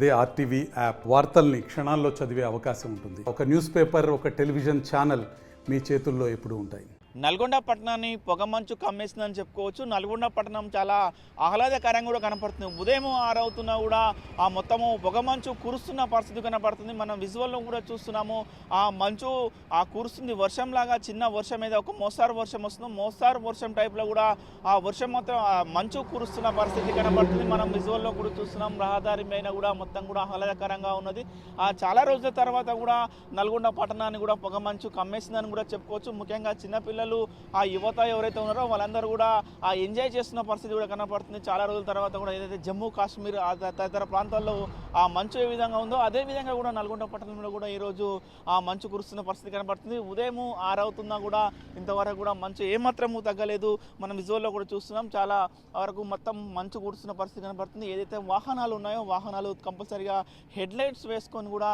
అదే RTV app వార్తల్ని క్షణాల్లో చదివే అవకాశం ఉంటుంది. ఒక న్యూస్ పేపర్, ఒక టెలివిజన్ ఛానల్ మీ చేతుల్లో ఎప్పుడూ ఉంటాయి. నల్గొండ పట్టణాన్ని పొగమంచు కమ్మేసిందని చెప్పుకోవచ్చు. నల్గొండ పట్టణం చాలా ఆహ్లాదకరంగా కూడా కనపడుతుంది. ఉదయం 6 అవుతున్నా కూడా ఆ మొత్తము పొగమంచు కురుస్తున్న పరిస్థితి కనపడుతుంది. మనం విజువల్లో కూడా చూస్తున్నాము. ఆ మంచు ఆ కురుస్తుంది వర్షంలాగా, చిన్న వర్షం మీద ఒక మోస్తారు వర్షం వస్తుంది. మోస్తారు వర్షం టైప్లో కూడా ఆ వర్షం మొత్తం ఆ మంచు కురుస్తున్న పరిస్థితి కనపడుతుంది. మనం విజువల్లో కూడా చూస్తున్నాం. రహదారి పైన కూడా మొత్తం కూడా ఆహ్లాదకరంగా ఉన్నది. చాలా రోజుల తర్వాత కూడా నల్గొండ పట్టణాన్ని కూడా పొగమంచు కమ్మేసిందని కూడా చెప్పుకోవచ్చు. ముఖ్యంగా చిన్నపిల్లలు, ఆ యువత ఎవరైతే ఉన్నారో వాళ్ళందరూ కూడా ఆ ఎంజాయ్ చేస్తున్న పరిస్థితి కూడా కనపడుతుంది. చాలా రోజుల తర్వాత కూడా ఏదైతే జమ్మూ కాశ్మీర్ తదితర ప్రాంతాల్లో ఆ మంచు ఏ విధంగా ఉందో అదే విధంగా కూడా నల్గొండ పట్టణంలో కూడా ఈరోజు ఆ మంచు కురుస్తున్న పరిస్థితి కనపడుతుంది. ఉదయం 6 అవుతున్నా కూడా ఇంతవరకు కూడా మంచు ఏమాత్రము తగ్గలేదు. మనం విజువల్లో కూడా చూస్తున్నాం. చాలా వరకు మొత్తం మంచు కురుస్తున్న పరిస్థితి కనపడుతుంది. ఏదైతే వాహనాలు ఉన్నాయో వాహనాలు కంపల్సరీగా హెడ్ లైట్స్ వేసుకొని కూడా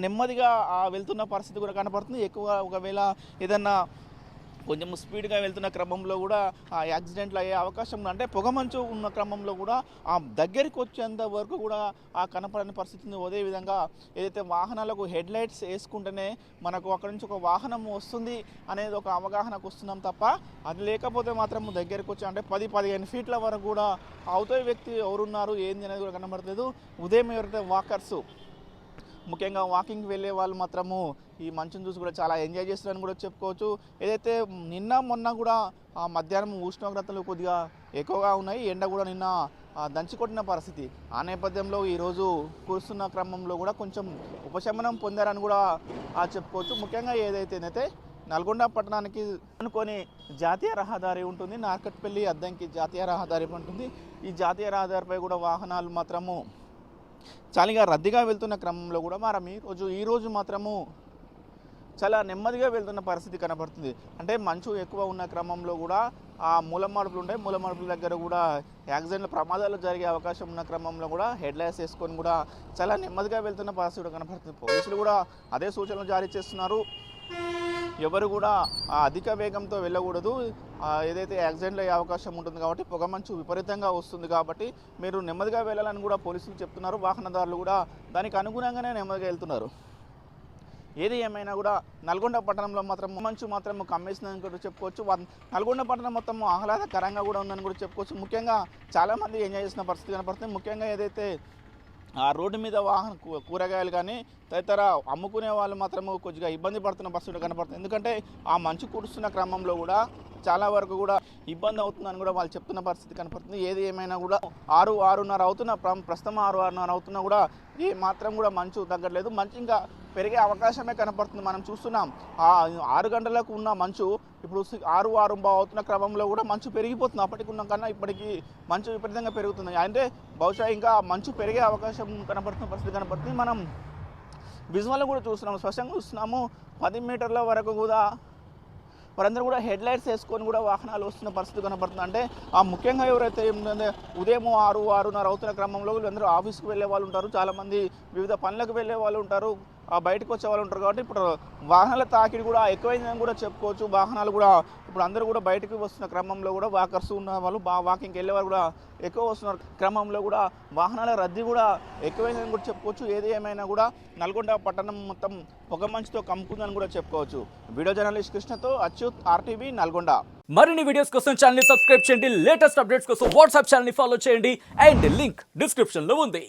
నెమ్మదిగా వెళ్తున్న పరిస్థితి కూడా కనపడుతుంది. ఎక్కువ ఒకవేళ ఏదన్నా కొంచెం స్పీడ్గా వెళ్తున్న క్రమంలో కూడా ఆ యాక్సిడెంట్లు అయ్యే అవకాశం ఉంది. అంటే పొగమంచు ఉన్న క్రమంలో కూడా ఆ దగ్గరికి వచ్చేంత వరకు కూడా ఆ కనపడని పరిస్థితి ఉంది. అదే విధంగా ఏదైతే వాహనాలకు హెడ్ లైట్స్ వేసుకుంటేనే మనకు అక్కడి నుంచి ఒక వాహనం వస్తుంది అనేది ఒక అవగాహనకు వస్తున్నాం తప్ప, అది లేకపోతే మాత్రం దగ్గరికి వచ్చి అంటే 10-15 ఫీట్ల వరకు కూడా అవతల వ్యక్తి ఎవరున్నారు ఏంది అనేది కూడా కనబడలేదు. ఉదయం ఎవరైతే వాకర్సు, ముఖ్యంగా వాకింగ్ వెళ్ళే వాళ్ళు మాత్రము ఈ మంచును చూసి కూడా చాలా ఎంజాయ్ చేస్తారని కూడా చెప్పుకోవచ్చు. ఏదైతే నిన్న మొన్న కూడా ఆ మధ్యాహ్నం ఉష్ణోగ్రతలు కొద్దిగా ఎక్కువగా ఉన్నాయి. ఎండ కూడా నిన్న దంచికొట్టిన పరిస్థితి. ఆ నేపథ్యంలో ఈరోజు కురుస్తున్న క్రమంలో కూడా కొంచెం ఉపశమనం పొందారని కూడా చెప్పుకోవచ్చు. ముఖ్యంగా ఏదైతేనైతే నల్గొండ పట్టణానికి అనుకొని జాతీయ రహదారి ఉంటుంది. నార్కట్పల్లి అద్దంకి జాతీయ రహదారి ఉంటుంది. ఈ జాతీయ రహదారిపై కూడా వాహనాలు మాత్రము చాలా రద్దీగా వెళ్తున్న క్రమంలో కూడా మనం ఈరోజు మాత్రము చాలా నెమ్మదిగా వెళ్తున్న పరిస్థితి కనబడుతుంది. అంటే మంచు ఎక్కువ ఉన్న క్రమంలో కూడా ఆ మూలమాడుపులు ఉంటాయి. మూలమాడుపుల దగ్గర కూడా యాక్సిడెంట్ల ప్రమాదాలు జరిగే అవకాశం ఉన్న క్రమంలో కూడా హెడ్ లైట్స్ వేసుకొని కూడా చాలా నెమ్మదిగా వెళ్తున్న పరిస్థితి కూడా కనబడుతుంది. పోలీసులు కూడా అదే సూచనలు జారీ చేస్తున్నారు. ఎవరు కూడా అధిక వేగంతో వెళ్ళకూడదు. ఏదైతే యాక్సిడెంట్లు అయ్యే అవకాశం ఉంటుంది కాబట్టి పొగమంచు విపరీతంగా వస్తుంది కాబట్టి మీరు నెమ్మదిగా వెళ్ళాలని కూడా పోలీసులు చెప్తున్నారు. వాహనదారులు కూడా దానికి అనుగుణంగానే నెమ్మదిగా వెళ్తున్నారు. ఏది ఏమైనా కూడా నల్గొండ పట్టణంలో మాత్రం మంచు మాత్రం కమ్మేసిందని కూడా చెప్పుకోవచ్చు. నల్గొండ పట్టణం మొత్తం ఆహ్లాదకరంగా కూడా ఉందని కూడా చెప్పుకోవచ్చు. ముఖ్యంగా చాలామంది ఎంజాయ్ చేసిన పరిస్థితి కనపడుతుంది. ముఖ్యంగా ఏదైతే ఆ రోడ్డు మీద కూరగాయలు కానీ తదితర అమ్ముకునే వాళ్ళు మాత్రము కొద్దిగా ఇబ్బంది పడుతున్న పరిస్థితి కనపడుతుంది. ఎందుకంటే ఆ మంచు కురుస్తున్న క్రమంలో కూడా చాలా వరకు కూడా ఇబ్బంది అవుతుందని కూడా వాళ్ళు చెప్తున్న పరిస్థితి కనపడుతుంది. ఏది ఏమైనా కూడా 6-6:30 అవుతున్న ప్రస్తుతం 6-6:30 అవుతున్నా కూడా ఏ మాత్రం కూడా మంచు తగ్గట్లేదు. మంచు ఇంకా పెరిగే అవకాశమే కనపడుతుంది. మనం చూస్తున్నాం 6 గంటలకు ఉన్న మంచు ఇప్పుడు 6-6:15 అవుతున్న క్రమంలో కూడా మంచు పెరిగిపోతుంది. అప్పటికి ఉన్న కన్నా ఇప్పటికీ మంచు విపరీతంగా పెరుగుతుంది. అంటే బహుశా ఇంకా మంచు పెరిగే అవకాశం కనపడుతున్న పరిస్థితి కనపడుతుంది. మనం విజువల్ కూడా చూస్తున్నాము, స్పష్టంగా చూస్తున్నాము. 10 మీటర్ల వరకు కూడా వారందరూ కూడా హెడ్ లైట్స్ వేసుకొని కూడా వాహనాలు వస్తున్న పరిస్థితి కనపడుతుంది. అంటే ముఖ్యంగా ఎవరైతే ఉదయం 6-6:30 అవుతున్న క్రమంలో వీళ్ళందరూ ఆఫీస్కి వెళ్ళే వాళ్ళు ఉంటారు. చాలామంది వివిధ పనులకు వెళ్ళే వాళ్ళు ఉంటారు, బయటకు వచ్చే వాళ్ళు ఉంటారు. కాబట్టి ఇప్పుడు వాహనాల తాకిడి కూడా ఎక్కువైందని కూడా చెప్పుకోవచ్చు. వాహనాలు కూడా ఇప్పుడు అందరూ కూడా బయటకు వస్తున్న క్రమంలో కూడా వాకర్స్ ఉన్న వాళ్ళు వాకింగ్కి వెళ్ళే వాళ్ళు కూడా ఎక్కువ వస్తున్న క్రమంలో కూడా వాహనాల రద్దీ కూడా ఎక్కువైందని కూడా చెప్పుకోవచ్చు. ఏది ఏమైనా కూడా నల్గొండ పట్టణం మొత్తం పొగమంచుతో కమ్ముకుందని కూడా చెప్పుకోవచ్చు. వీడియో జర్నలిస్ట్ కృష్ణతో అచ్యుత్, ఆర్టీవీ, నల్గొండ. మరిన్ని వీడియోస్ కోసం ఛానల్ ని సబ్స్క్రైబ్ చేయండి. లేటెస్ట్ అప్డేట్స్ కోసం వాట్సాప్ ఛానల్ ని ఫాలో చేయండి. అండ్ లింక్ డిస్క్రిప్షన్ లో ఉంది.